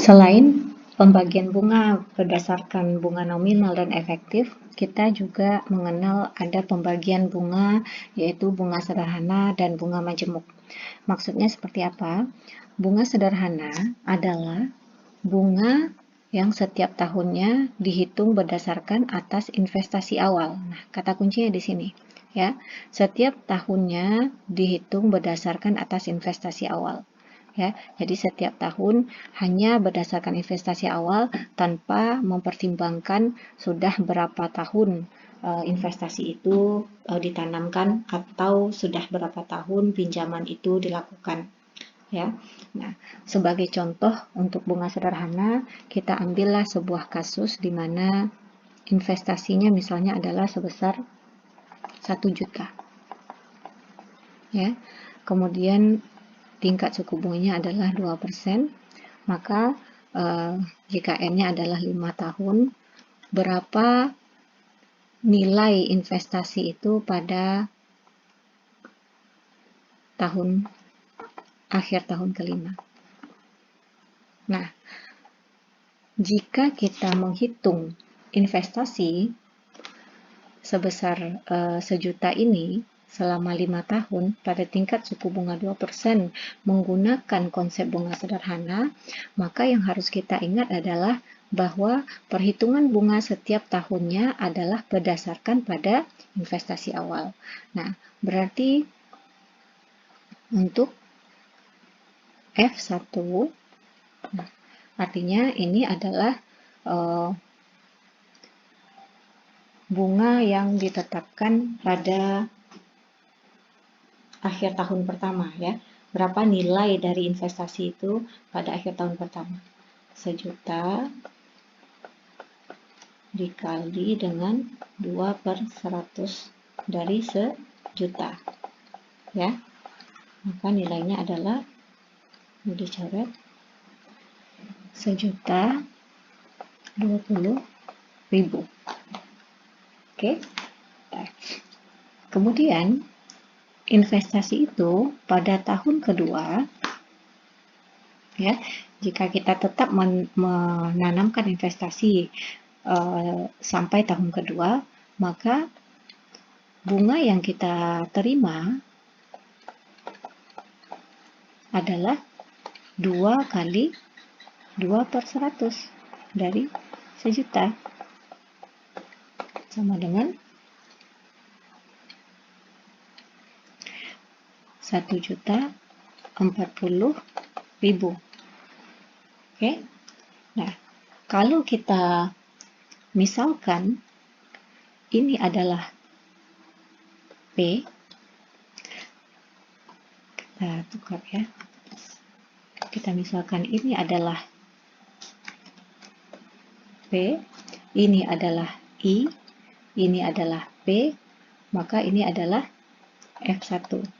Selain pembagian bunga berdasarkan bunga nominal dan efektif, kita juga mengenal ada pembagian bunga, yaitu bunga sederhana dan bunga majemuk. Maksudnya seperti apa? Bunga sederhana adalah bunga yang setiap tahunnya dihitung berdasarkan atas investasi awal. Nah, kata kuncinya di sini, ya. Setiap tahunnya dihitung berdasarkan atas investasi awal. Ya, jadi setiap tahun hanya berdasarkan investasi awal tanpa mempertimbangkan sudah berapa tahun investasi itu ditanamkan atau sudah berapa tahun pinjaman itu dilakukan. Ya, nah, sebagai contoh untuk bunga sederhana, kita ambillah sebuah kasus di mana investasinya misalnya adalah sebesar 1 juta. Ya, kemudian tingkat suku bunganya adalah 2%, maka jika N-nya adalah 5 tahun, berapa nilai investasi itu pada akhir tahun kelima. Nah, jika kita menghitung investasi sebesar 1 juta ini selama 5 tahun pada tingkat suku bunga 2% menggunakan konsep bunga sederhana, maka yang harus kita ingat adalah bahwa perhitungan bunga setiap tahunnya adalah berdasarkan pada investasi awal. Nah, berarti untuk F1, artinya ini adalah bunga yang ditetapkan pada akhir tahun pertama, ya. Berapa nilai dari investasi itu pada akhir tahun pertama? 1 juta dikali dengan 2/100 dari 1 juta. Ya. Maka nilainya adalah dicoret 1.020.000. Oke. Kemudian investasi itu pada tahun kedua, ya, jika kita tetap menanamkan investasi sampai tahun kedua, maka bunga yang kita terima adalah 2 kali 2/100 dari 1 juta, sama dengan 1.040.000. Oke. Nah, kalau kita misalkan ini adalah P, kita tukar ya. Kita misalkan ini adalah P, ini adalah I, ini adalah P, maka ini adalah F1.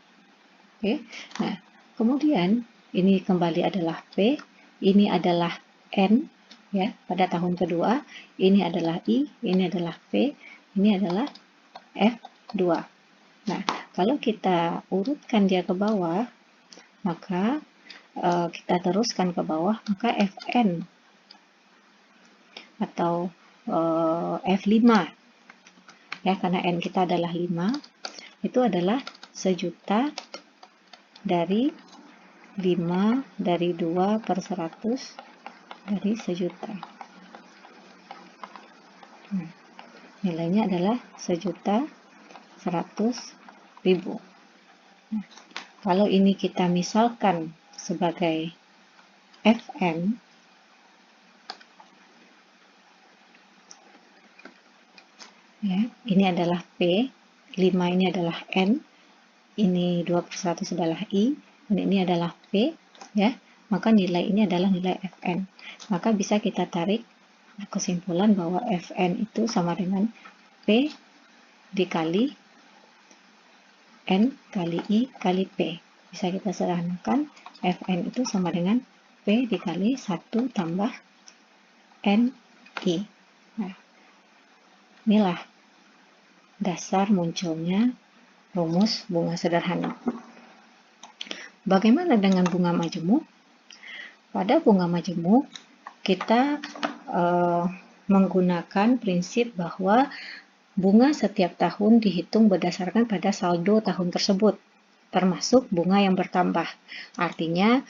Oke. Nah, kemudian ini kembali adalah P, ini adalah N, ya, pada tahun kedua, ini adalah I, ini adalah P, ini adalah F2. Nah, kalau kita urutkan dia ke bawah, maka kita teruskan ke bawah, maka Fn atau F5, ya, karena N kita adalah 5, itu adalah 1 juta dari 5 dari 2/100 dari 1 juta. Nilainya adalah 1.100.000. Nah, kalau ini kita misalkan sebagai Fn, ya, ini adalah P, 5 ini adalah N, ini 2/100 adalah I, dan ini adalah P, ya, maka nilai ini adalah nilai Fn. Maka bisa kita tarik kesimpulan bahwa Fn itu sama dengan P dikali N kali I kali P. Bisa kita sederhanakan, Fn itu sama dengan P dikali 1 tambah NI. Nah, inilah dasar munculnya rumus bunga sederhana. Bagaimana dengan bunga majemuk? Pada bunga majemuk, kita menggunakan prinsip bahwa bunga setiap tahun dihitung berdasarkan pada saldo tahun tersebut, termasuk bunga yang bertambah. Artinya,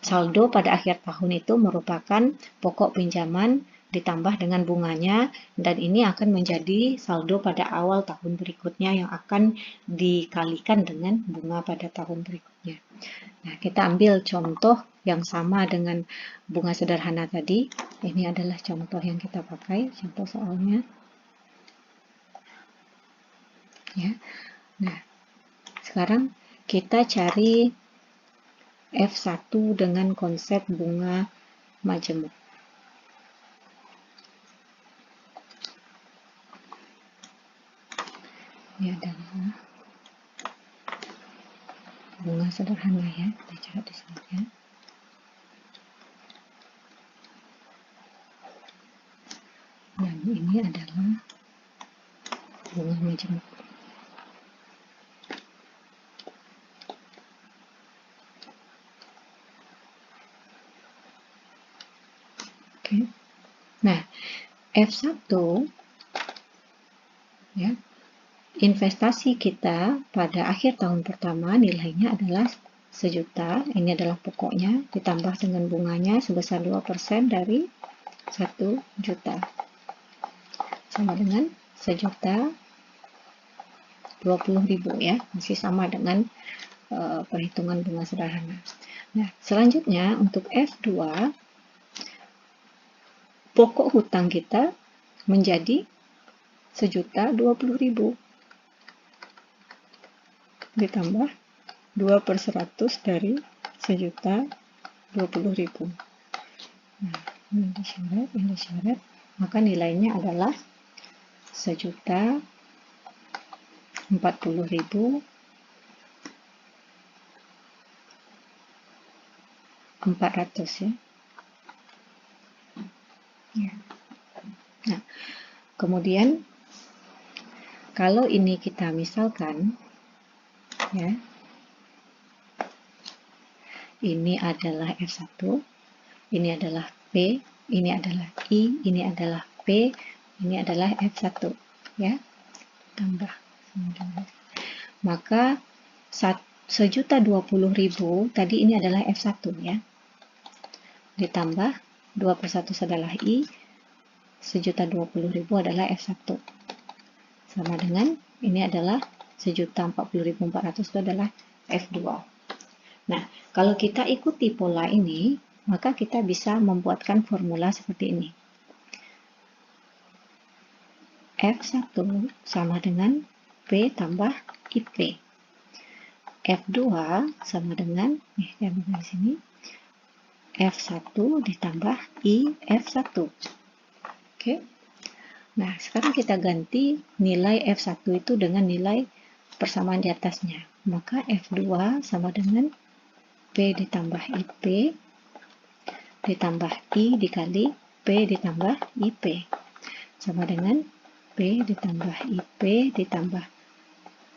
saldo pada akhir tahun itu merupakan pokok pinjaman ditambah dengan bunganya, dan ini akan menjadi saldo pada awal tahun berikutnya yang akan dikalikan dengan bunga pada tahun berikutnya. Nah, kita ambil contoh yang sama dengan bunga sederhana tadi. Ini adalah contoh yang kita pakai, contoh soalnya. Ya. Nah, sekarang kita cari F1 dengan konsep bunga majemuk. Ini adalah bunga sederhana ya, kita catat di sini ya. Dan ini adalah bunga majemuk. Oke. Nah, F1 ya, investasi kita pada akhir tahun pertama nilainya adalah 1 juta, ini adalah pokoknya, ditambah dengan bunganya sebesar 2% dari 1 juta. Sama dengan 1.020.000 ya, masih sama dengan perhitungan bunga sederhana. Nah, selanjutnya untuk F2, pokok hutang kita menjadi 1.020.000 ditambah 2/100 dari 1.020.000. Nah, ini disyarat, maka nilainya adalah 1.040.400 ya. Nah, kemudian kalau ini kita misalkan ya, ini adalah F1, ini adalah P, ini adalah I, ini adalah P, ini adalah F1 ya, tambah. Maka 1.020.000 tadi ini adalah F1 ya, ditambah 2/1 adalah I, 1.020.000 adalah F1, sama dengan ini adalah 1.040.400 itu adalah F2. Nah, kalau kita ikuti pola ini, maka kita bisa membuatkan formula seperti ini. F1 sama dengan P tambah IP. F2 sama dengan, saya buka di sini, F1 ditambah I F1. Oke. Nah, sekarang kita ganti nilai F1 itu dengan nilai persamaan di atasnya. Maka F2 sama dengan P ditambah IP ditambah I dikali P ditambah IP. Sama dengan P ditambah IP ditambah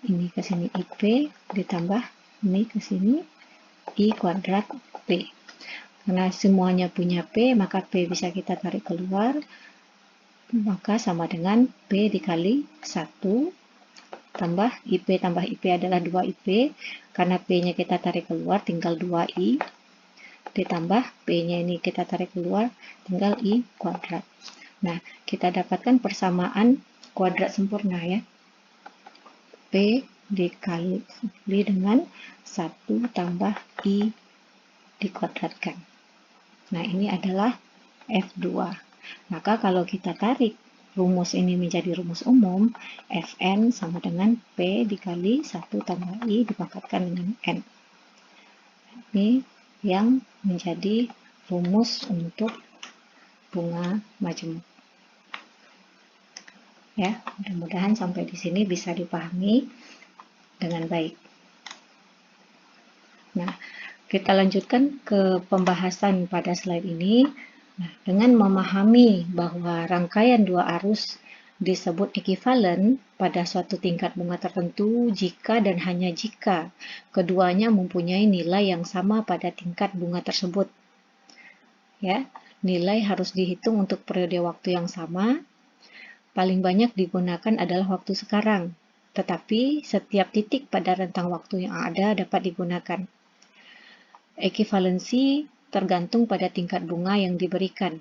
ini ke sini IP ditambah ini ke sini I kuadrat P. Karena semuanya punya P, maka P bisa kita tarik keluar. Maka sama dengan P dikali 1 tambah IP adalah 2IP, karena P-nya kita tarik keluar tinggal 2I, ditambah P-nya ini kita tarik keluar tinggal I kuadrat. Nah, kita dapatkan persamaan kuadrat sempurna ya. P dikali dengan 1 tambah I dikuadratkan. Nah, ini adalah F2. Maka kalau kita tarik rumus ini menjadi rumus umum, Fn sama dengan P dikali 1 tambah I dipangkatkan dengan N. Ini yang menjadi rumus untuk bunga majemuk. Ya, mudah-mudahan sampai di sini bisa dipahami dengan baik. Nah, kita lanjutkan ke pembahasan pada slide ini. Nah, dengan memahami bahwa rangkaian dua arus disebut ekivalen pada suatu tingkat bunga tertentu jika dan hanya jika keduanya mempunyai nilai yang sama pada tingkat bunga tersebut. ya. Nilai harus dihitung untuk periode waktu yang sama. Paling banyak digunakan adalah waktu sekarang, tetapi setiap titik pada rentang waktu yang ada dapat digunakan. Ekivalensi tergantung pada tingkat bunga yang diberikan.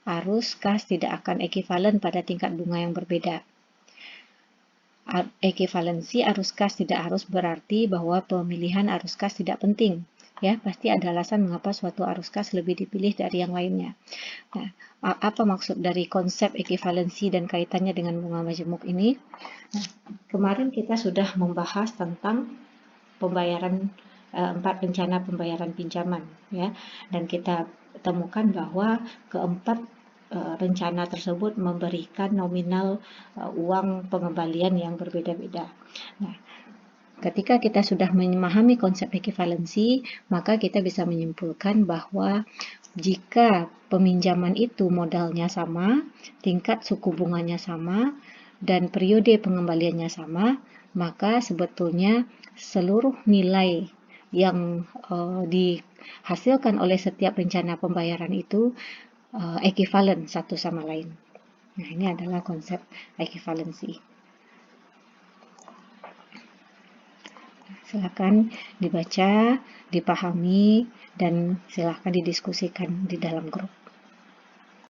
Arus kas tidak akan ekivalen pada tingkat bunga yang berbeda. Ekivalensi arus kas tidak harus berarti bahwa pemilihan arus kas tidak penting. Ya, pasti ada alasan mengapa suatu arus kas lebih dipilih dari yang lainnya. Nah, apa maksud dari konsep ekivalensi dan kaitannya dengan bunga majemuk ini? Nah, kemarin kita sudah membahas tentang pembayaran 4 rencana pembayaran pinjaman, ya, dan kita temukan bahwa keempat rencana tersebut memberikan nominal uang pengembalian yang berbeda-beda. Nah, ketika kita sudah memahami konsep ekivalensi, maka kita bisa menyimpulkan bahwa jika peminjaman itu modalnya sama, tingkat suku bunganya sama, dan periode pengembaliannya sama, maka sebetulnya seluruh nilai yang dihasilkan oleh setiap rencana pembayaran itu ekivalen satu sama lain. Nah, ini adalah konsep ekivalensi. Silakan dibaca, dipahami, dan silakan didiskusikan di dalam grup.